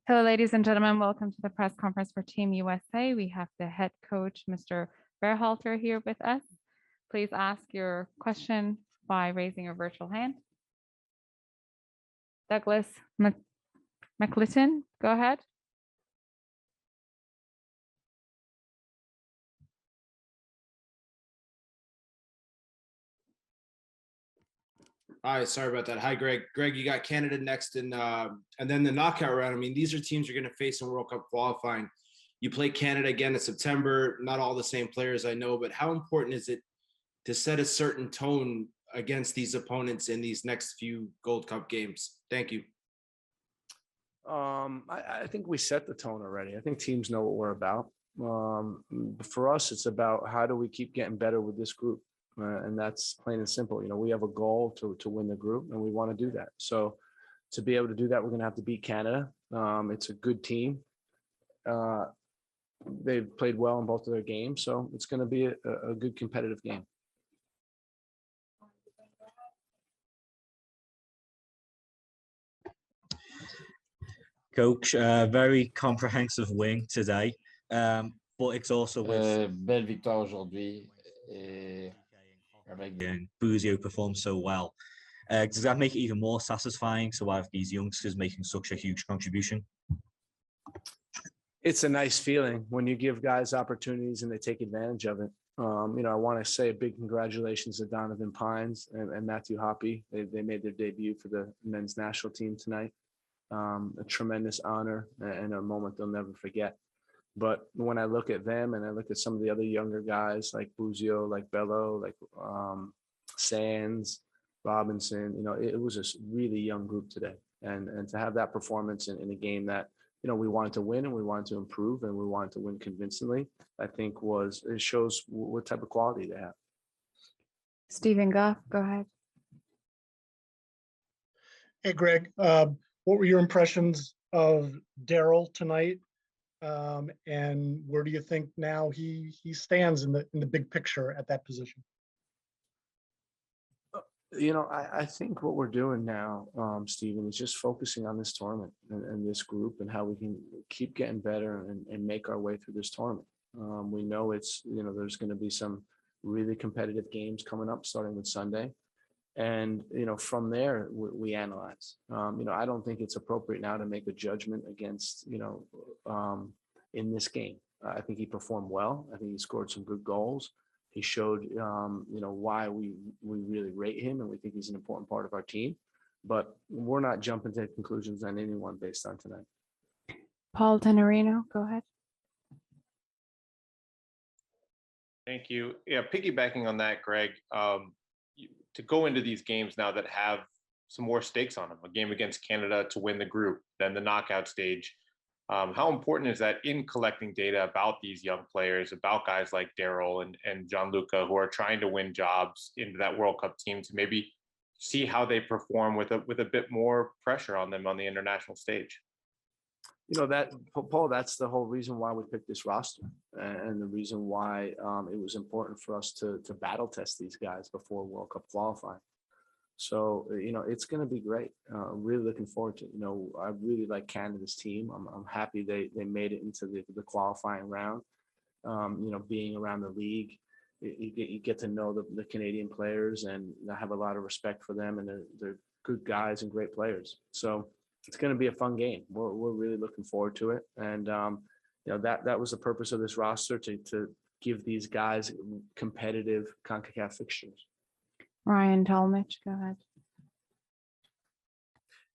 Hello, ladies and gentlemen. Welcome to the press conference for Team USA. We have the head coach, Mr. Berhalter, here with us. Please ask your question by raising your virtual hand. Douglas McLitton, go ahead. All right, sorry about that. Hi, Greg. Greg, you got Canada next, and then the knockout round. I mean, these are teams you're going to face in World Cup qualifying. You play Canada again in September. Not all the same players, I know, but how important is it to set a certain tone against these opponents in these next few Gold Cup games? Thank you. I think we set the tone already. I think teams know what we're about. For us, it's about how do we keep getting better with this group. And that's plain and simple. You know, we have a goal to win the group, and we want to do that. So to be able to do that, we're going to have to beat Canada. It's a good team. They've played well in both of their games, so it's going to be a good competitive game. Coach, very comprehensive win today, but it's also with belle victoire aujourd'hui. Buzio performed so well. Does that make it even more satisfying to have these youngsters making such a huge contribution? It's a nice feeling when you give guys opportunities and they take advantage of it. You know, I want to say a big congratulations to Donovan Pines and Matthew Hoppe. They made their debut for the men's national team tonight. A tremendous honor and a moment they'll never forget. But when I look at them and I look at some of the other younger guys like Buzio, like Bello, like Sands, Robinson, you know, it was a really young group today. And to have that performance in a game that, you know, we wanted to win and we wanted to improve and we wanted to win convincingly, I think it shows what type of quality they have. Stephen Goff, go ahead. Hey, Greg, what were your impressions of Darryl tonight? And where do you think now he stands in the big picture at that position? You know, I think what we're doing now, Stephen, is just focusing on this tournament and this group and how we can keep getting better and make our way through this tournament. We know there's going to be some really competitive games coming up, starting with Sunday. And, you know, from there, we analyze. You know, I don't think it's appropriate now to make a judgment against, in this game. I think he performed well. I think he scored some good goals. He showed, why we really rate him, and we think he's an important part of our team. But we're not jumping to conclusions on anyone based on tonight. Paul Tenorino, go ahead. Thank you. Yeah, piggybacking on that, Greg, to go into these games now that have some more stakes on them, a game against Canada to win the group, then the knockout stage. How important is that in collecting data about these young players, about guys like Darryl and Gianluca, who are trying to win jobs into that World Cup team, to maybe see how they perform with a bit more pressure on them on the international stage? You know, that, Paul, that's the whole reason why we picked this roster and the reason why it was important for us to battle test these guys before World Cup qualifying. So, you know, it's going to be great. I'm really looking forward to it. You know, I really like Canada's team. I'm happy they made it into the qualifying round. You know, being around the league, you get to know the Canadian players, and I have a lot of respect for them, and they're good guys and great players. So it's going to be a fun game. We're really looking forward to it. And, you know, that was the purpose of this roster, to give these guys competitive CONCACAF fixtures. Ryan Talmadge, go ahead.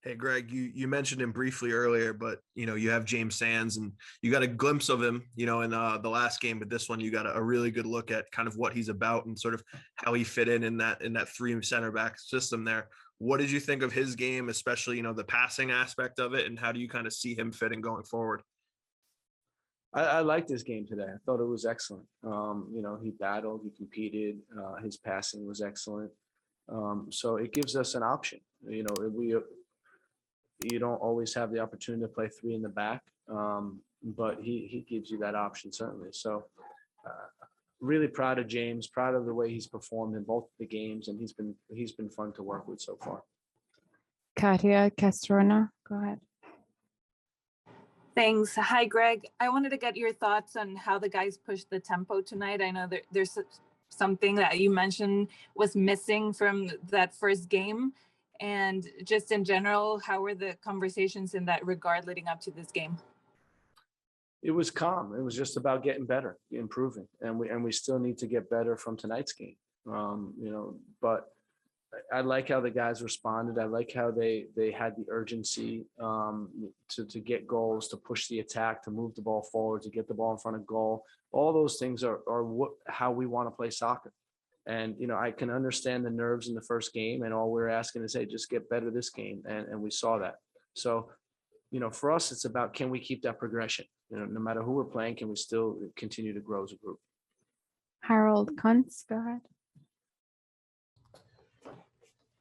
Hey, Greg, you mentioned him briefly earlier, but, you know, you have James Sands and you got a glimpse of him, you know, in the last game, but this one, you got a really good look at kind of what he's about and sort of how he fit in that three center back system there. What did you think of his game, especially, you know, the passing aspect of it, and how do you kind of see him fitting going forward? I liked his game today. I thought it was excellent. You know, he battled, he competed, his passing was excellent. So it gives us an option. You know, you don't always have the opportunity to play three in the back, but he gives you that option, certainly. So really proud of James, proud of the way he's performed in both the games, and he's been fun to work with so far. Katia Castrona, go ahead. Thanks. Hi, Greg. I wanted to get your thoughts on how the guys pushed the tempo tonight. I know there's something that you mentioned was missing from that first game. And just in general, how were the conversations in that regard leading up to this game? It was calm. It was just about getting better, improving, and we still need to get better from tonight's game. But I like how the guys responded. I like how they had the urgency to get goals, to push the attack, to move the ball forward, to get the ball in front of goal. All those things are how we want to play soccer. And I can understand the nerves in the first game, and all we're asking is, hey, just get better this game, and we saw that. So, for us, it's about, can we keep that progression? No matter who we're playing, can we still continue to grow as a group? Harold Kuntz, go ahead.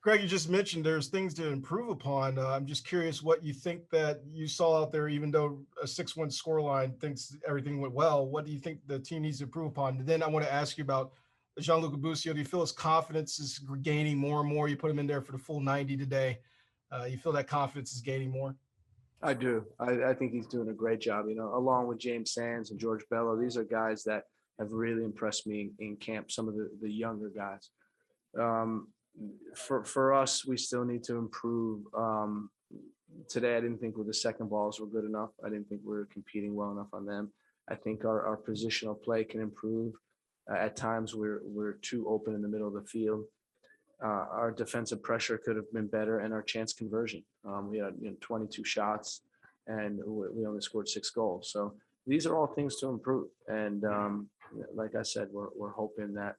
Greg, you just mentioned there's things to improve upon. I'm just curious what you think that you saw out there, even though a 6-1 scoreline thinks everything went well. What do you think the team needs to improve upon? And then I want to ask you about Gianluca Busio. Do you feel his confidence is gaining more and more? You put him in there for the full 90 today. You feel that confidence is gaining more? I do. I think he's doing a great job, along with James Sands and George Bello. These are guys that have really impressed me in camp, some of the younger guys. For us, we still need to improve. Today, I didn't think the second balls were good enough. I didn't think we were competing well enough on them. I think our positional play can improve. At times, we're too open in the middle of the field. Our defensive pressure could have been better, and our chance conversion. We had 22 shots, and we only scored 6 goals. So these are all things to improve. And like I said, we're hoping that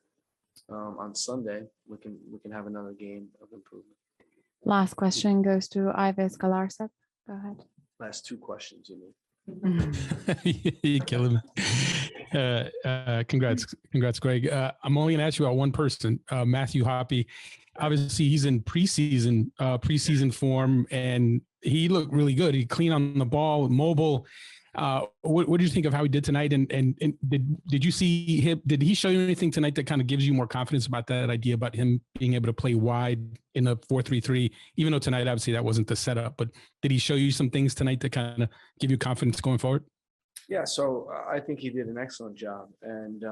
on Sunday we can have another game of improvement. Last question goes to Ives Galarcep. Go ahead. Last 2 questions, you mean? You're killing me. Congrats, Greg. I'm only going to ask you about one person, Matthew Hoppe. Obviously, he's in preseason form, and he looked really good. He clean on the ball, mobile. What did you think of how he did tonight? And did you see him? Did he show you anything tonight that kind of gives you more confidence about that idea about him being able to play wide in a 4-3-3? Even though tonight, obviously, that wasn't the setup, but did he show you some things tonight that kind of give you confidence going forward? Yeah, so I think he did an excellent job. And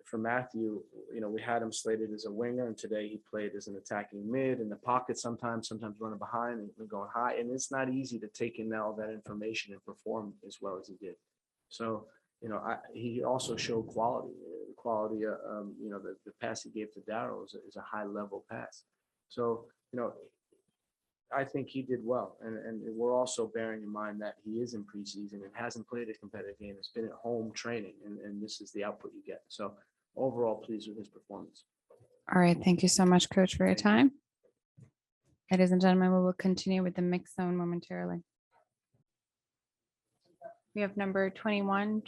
for Matthew, we had him slated as a winger, and today he played as an attacking mid in the pocket, sometimes running behind and going high. And it's not easy to take in all that information and perform as well as he did. So, he also showed quality. The quality of, the pass he gave to Darryl is a high level pass. So, I think he did well. And we're also bearing in mind that he is in preseason and hasn't played a competitive game. It's been at home training, and this is the output you get. So overall, pleased with his performance. All right. Thank you so much, Coach, for your time. Ladies and gentlemen, we will continue with the mix zone momentarily. We have number 21,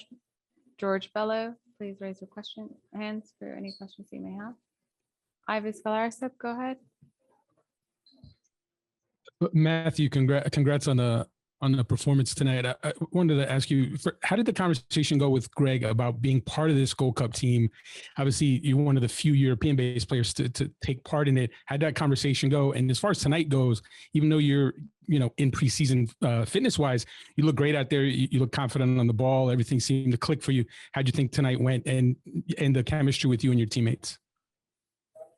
George Bello. Please raise your hands for any questions you may have. Ives Galarcep, go ahead. Matthew, congrats on the performance tonight. I wanted to ask you, how did the conversation go with Greg about being part of this Gold Cup team? Obviously, you're one of the few European-based players to take part in it. How did that conversation go? And as far as tonight goes, even though you're in preseason fitness-wise, you look great out there. You look confident on the ball. Everything seemed to click for you. How do you think tonight went, and the chemistry with you and your teammates?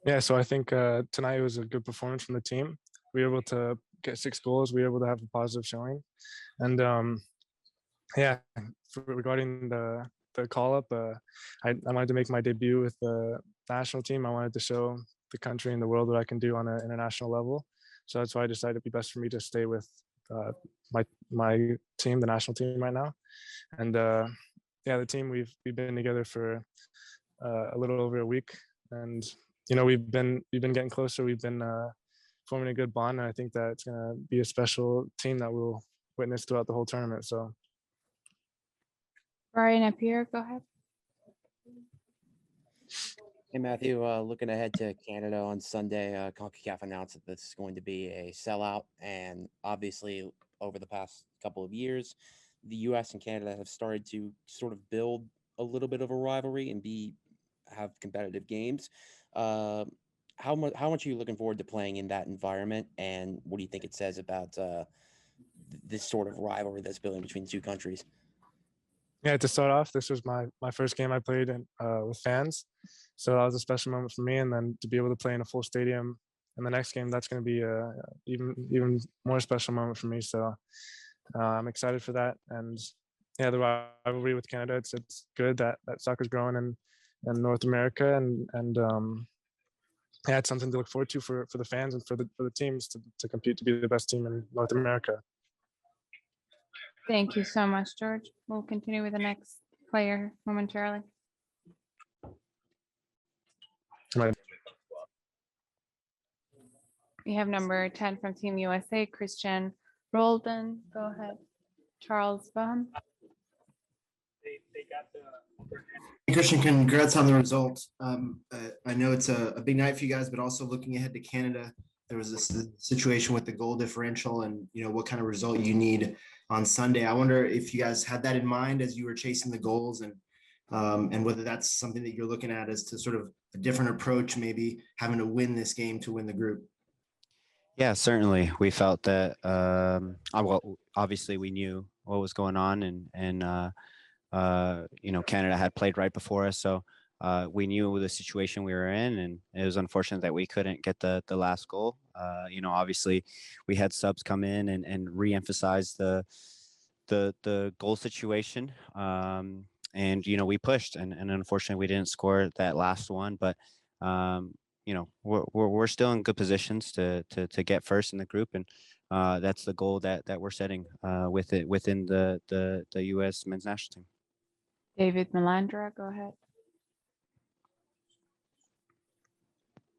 Yeah, so I think tonight was a good performance from the team. We were able to get 6 goals. We were able to have a positive showing. And regarding the call-up, I wanted to make my debut with the national team. I wanted to show the country and the world what I can do on an international level. So that's why I decided it'd be best for me to stay with my team, the national team right now. And the team, we've been together for a little over a week. And, we've been getting closer. We've been forming a good bond, and I think that it's going to be a special team that we'll witness throughout the whole tournament. So, Brian up here, go ahead. Hey Matthew, looking ahead to Canada on Sunday, CONCACAF announced that this is going to be a sellout, and obviously over the past couple of years, the U.S. and Canada have started to sort of build a little bit of a rivalry and have competitive games. How much are you looking forward to playing in that environment, and what do you think it says about this sort of rivalry that's building between the two countries? Yeah, to start off, this was my first game I played in, with fans, so that was a special moment for me. And then to be able to play in a full stadium in the next game, that's going to be a even more special moment for me. So I'm excited for that. And yeah, the rivalry with Canada, it's good that soccer's growing in North America, and yeah, it's something to look forward to for the fans and for the teams to compete to be the best team in North America. Thank you so much, George. We'll continue with the next player momentarily. Right. We have number 10 from Team USA, Christian Roldan. Go ahead. Charles Baum. Hey, Christian, congrats on the result. I know it's a big night for you guys, but also looking ahead to Canada, there was this situation with the goal differential and, you know, what kind of result you need on Sunday. I wonder if you guys had that in mind as you were chasing the goals, and whether that's something that you're looking at as to sort of a different approach, maybe having to win this game to win the group. Yeah, certainly. We felt that, well, obviously we knew what was going on, and you know, Canada had played right before us. So we knew the situation we were in, and it was unfortunate that we couldn't get the last goal. You know, obviously we had subs come in and re-emphasize the goal situation. And, you know, we pushed, and unfortunately we didn't score that last one, but you know, we're still in good positions to get first in the group, and that's the goal that we're setting within the U.S. men's national team. David Melandra, go ahead.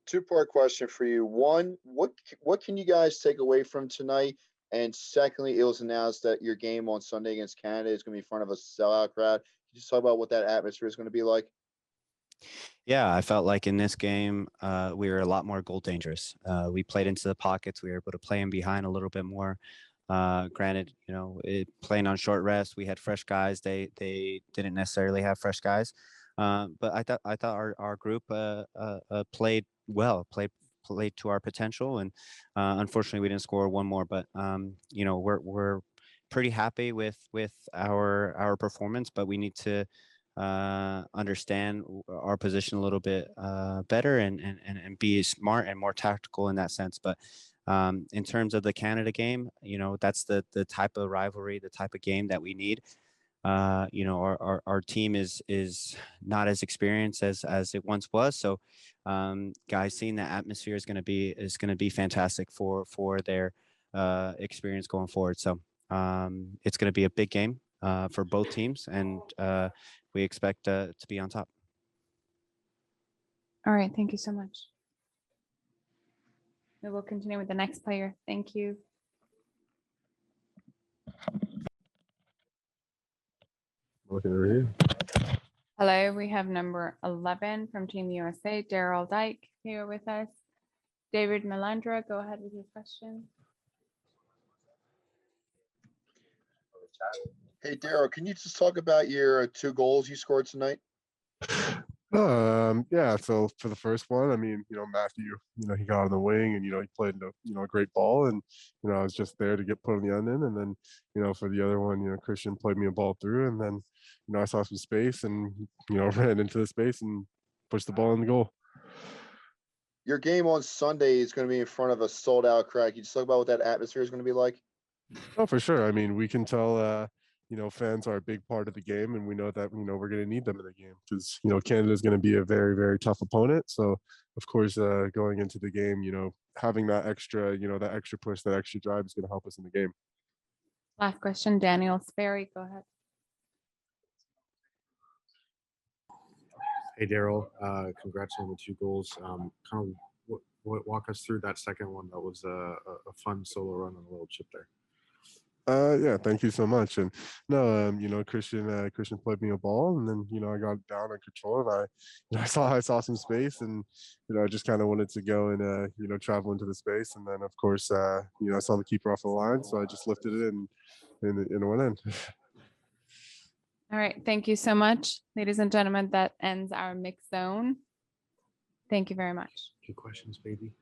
Two-part question for you. One, what can you guys take away from tonight? And secondly, it was announced that your game on Sunday against Canada is going to be in front of a sellout crowd. Can you just talk about what that atmosphere is going to be like? Yeah, I felt like in this game, we were a lot more goal dangerous. We played into the pockets. We were able to play in behind a little bit more. Granted, you know, playing on short rest, we had fresh guys. They didn't necessarily have fresh guys, but I thought our group played well, played to our potential, and unfortunately we didn't score one more. But you know, we're pretty happy with our performance, but we need to understand our position a little bit better and be smart and more tactical in that sense. But in terms of the Canada game, you know, that's the type of rivalry, the type of game that we need. You know, our team is not as experienced as it once was. So guys, seeing the atmosphere is going to be fantastic for their experience going forward. So it's going to be a big game for both teams, and we expect to be on top. All right, thank you so much. We will continue with the next player. Thank you. Hello, we have number 11 from Team USA, Daryl Dyke, here with us. David Melandra, go ahead with your question. Hey, Daryl, can you just talk about your 2 goals you scored tonight? Yeah, so for the first one, I mean, you know, Matthew, you know, he got on the wing and, you know, he played a great ball, and, you know, I was just there to get put on the end in. And then, you know, for the other one, you know, Christian played me a ball through, and then, you know, I saw some space and, you know, ran into the space and pushed the ball in the goal. Your game on Sunday is going to be in front of a sold-out crowd. Can you just talk about what that atmosphere is going to be like? Oh, for sure. I mean, we can tell, you know, fans are a big part of the game, and we know that, you know, we're going to need them in the game because, you know, Canada is going to be a very, very tough opponent. So, of course, going into the game, you know, having that extra, you know, that extra push, that extra drive is going to help us in the game. Last question, Daniel Sperry, go ahead. Hey, Daryl, congrats on the 2 goals. Kind of walk us through that second one. That was a fun solo run and a little chip there. Yeah, thank you so much. And no, you know, Christian played me a ball, and then, you know, I got down and control, and I saw some space, and, you know, I just kind of wanted to go and, you know, travel into the space. And then, of course, you know, I saw the keeper off the line, so I just lifted it and it went in. All right, thank you so much. Ladies and gentlemen, that ends our mixed zone. Thank you very much. 2 questions, baby.